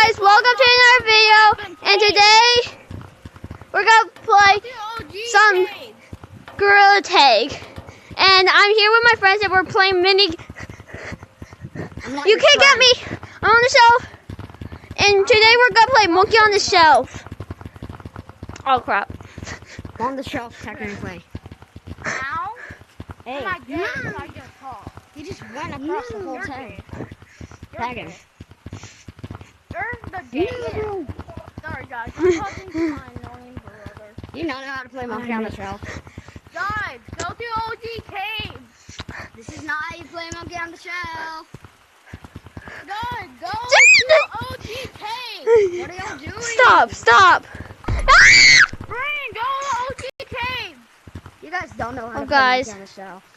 guys, welcome to another video, and today we're gonna play some gorilla tag. And I'm here with my friends and we're playing mini. You can't get me! I'm on the shelf. And today we're gonna play monkey on the shelf. Oh crap. On the shelf, technically. Ow. Hey, I just fall. he just went across the whole thing. Tag him. You're the game. Sorry guys, I'm talking to my annoying brother. You don't know how to play monkey on the shelf. Guys, go to OG Caves. This is not how you play monkey on the shelf. Guys, go to OG Caves. What are y'all doing? Stop! Brandon, go to OG Caves. You guys don't know how to play guys. monkey on the shelf.